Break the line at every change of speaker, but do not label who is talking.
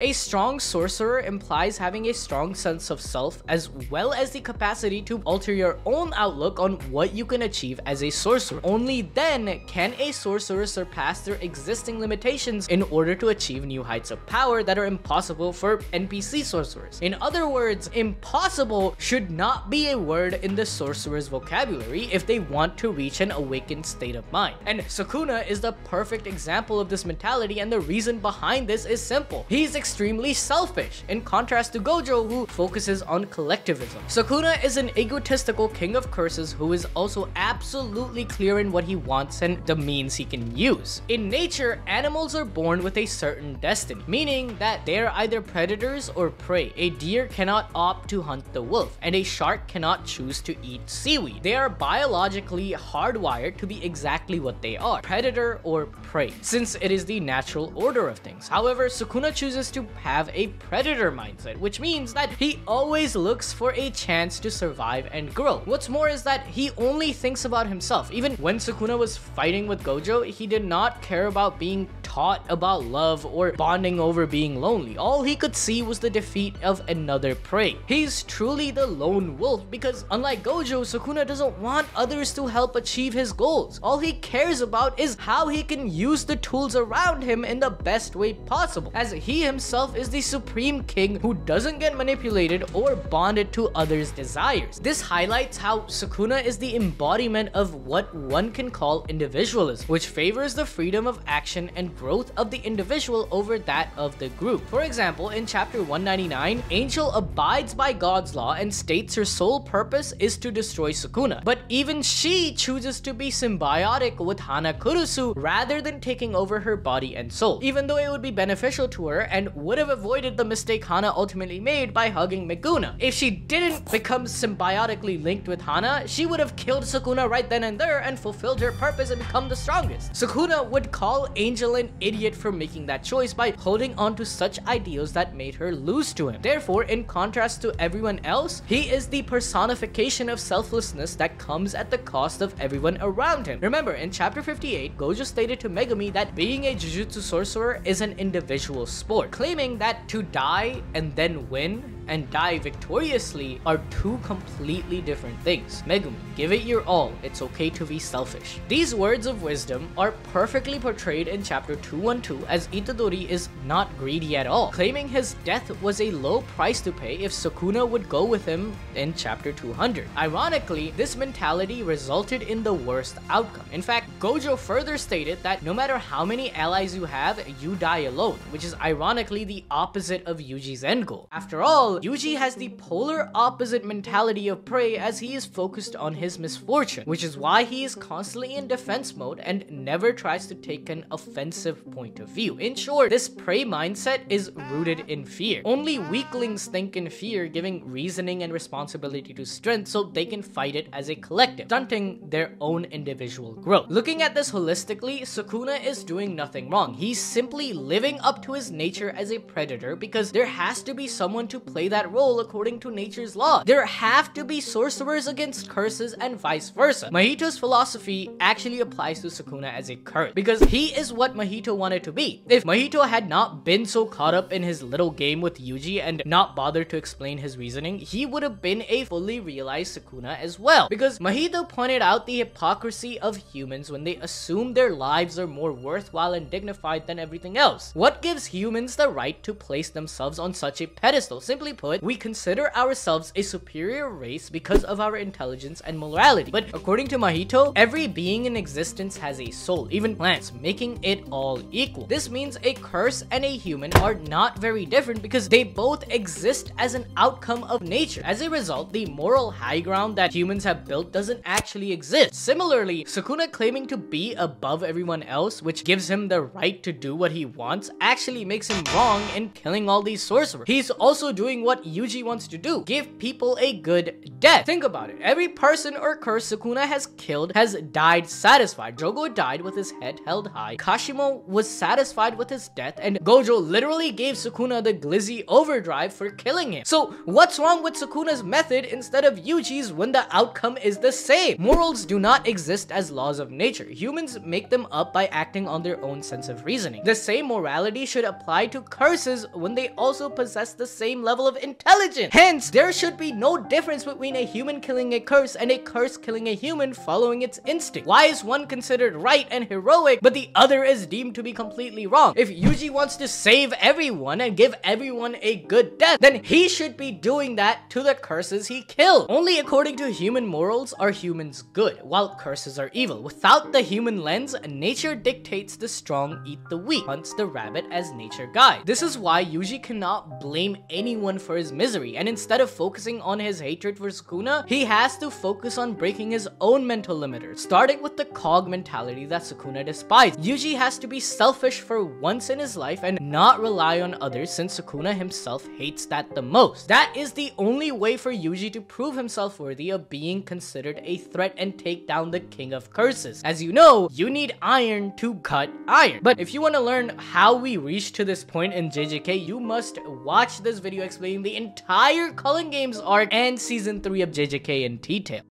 A strong sorcerer implies having a strong sense of self as well as the capacity to alter your own outlook on what you can achieve as a sorcerer. Only then can a sorcerer surpass their existing limitations in order to achieve new heights of power that are impossible for NPC sorcerers. In other words, impossible should not be a word in the sorcerer's vocabulary if they want to reach an awakened state of mind. And Sukuna is the perfect example of this mentality, and the reason behind this is simple. He's extremely selfish, in contrast to Gojo, who focuses on collectivism. Sukuna is an egotistical king of curses who is also absolutely clear in what he wants and the means he can use. In nature, animals are born with a certain destiny, meaning that they are either predators or prey. A deer cannot opt to hunt the wolf, and a shark cannot choose to eat seaweed. They are biologically hardwired to be exactly what they are, predator or prey, since it is the natural order of things. However, Sukuna chooses to have a predator mindset, which means that he always looks for a chance to survive and grow. What's more is that he only thinks about himself. Even when Sukuna was fighting with Gojo, he did not care about being taught about love or bonding over being lonely. All he could see was the defeat of another prey. He's truly the lone wolf because unlike Gojo, Sukuna doesn't want others to help achieve his goals. All he cares about is how he can use the tools around him in the best way possible, as he himself is the supreme king who doesn't get manipulated or bonded to others' desires. This highlights how Sukuna is the embodiment of what one can call individualism, which favors the freedom of action and growth of the individual over that of the group. For example, in chapter 199, Angel abides by God's law and states her sole purpose is to destroy Sukuna, but even she chooses to be symbiotic with Hana Kurusu rather than taking over her body and soul, even though it would be beneficial to her and would have avoided the mistake Hana ultimately made by hugging Meguna. If she didn't become symbiotically linked with Hana, she would have killed Sukuna right then and there and fulfilled her purpose and become the strongest. Sukuna would call Angel an idiot for making that choice by holding on to such ideals that made her lose to him. Therefore, in contrast to everyone else, he is the personification of selflessness that comes at the cost of everyone around him. Remember, in chapter 58, Gojo stated to Megumi that being a Jujutsu sorcerer is an individual sport, claiming that to die and then win and die victoriously are two completely different things. Megumi, give it your all. It's okay to be selfish. These words of wisdom are perfectly portrayed in chapter 212 as Itadori is not greedy at all, claiming his death was a low price to pay if Sukuna would go with him in chapter 200. Ironically, this mentality resulted in the worst outcome. In fact, Gojo further stated that no matter how many allies you have, you die alone, which is ironically the opposite of Yuji's end goal. After all, Yuji has the polar opposite mentality of prey as he is focused on his misfortune, which is why he is constantly in defense mode and never tries to take an offensive point of view. In short, this prey mindset is rooted in fear. Only weaklings think in fear, giving reasoning and responsibility to strength so they can fight it as a collective, stunting their own individual growth. Looking at this holistically, Sukuna is doing nothing wrong. He's simply living up to his nature as a predator because there has to be someone to play that role according to nature's law. There have to be sorcerers against curses and vice versa. Mahito's philosophy actually applies to Sukuna as a curse because he is what Mahito wanted to be. If Mahito had not been so caught up in his little game with Yuji and not bothered to explain his reasoning, he would have been a fully realized Sukuna as well, because Mahito pointed out the hypocrisy of humans when they assume their lives are more worthwhile and dignified than everything else. What gives humans the right to place themselves on such a pedestal? Simply put, we consider ourselves a superior race because of our intelligence and morality. But according to Mahito, every being in existence has a soul, even plants, making it all equal. This means a curse and a human are not very different because they both exist as an outcome of nature. As a result, the moral high ground that humans have built doesn't actually exist. Similarly, Sukuna claiming to be above everyone else, which gives him the right to do what he wants, actually makes him wrong in killing all these sorcerers. He's also doing what Yuji wants to do, give people a good death. Think about it. Every person or curse Sukuna has killed has died satisfied. Jogo died with his head held high, Kashimo was satisfied with his death, and Gojo literally gave Sukuna the glizzy overdrive for killing him. So what's wrong with Sukuna's method instead of Yuji's when the outcome is the same? Morals do not exist as laws of nature. nature. Humans make them up by acting on their own sense of reasoning. The same morality should apply to curses when they also possess the same level of intelligence. Hence, there should be no difference between a human killing a curse and a curse killing a human following its instinct. Why is one considered right and heroic, but the other is deemed to be completely wrong? If Yuji wants to save everyone and give everyone a good death, then he should be doing that to the curses he killed. Only according to human morals are humans good, while curses are evil. Without the human lens, nature dictates the strong eat the weak, hunts the rabbit as nature guides. This is why Yuji cannot blame anyone for his misery, and instead of focusing on his hatred for Sukuna, he has to focus on breaking his own mental limiters, starting with the cog mentality that Sukuna despises. Yuji has to be selfish for once in his life and not rely on others, since Sukuna himself hates that the most. That is the only way for Yuji to prove himself worthy of being considered a threat and take down the king of curses. As you know, you need iron to cut iron. But if you want to learn how we reached to this point in JJK, you must watch this video explaining the entire Culling Games arc and season 3 of JJK in detail.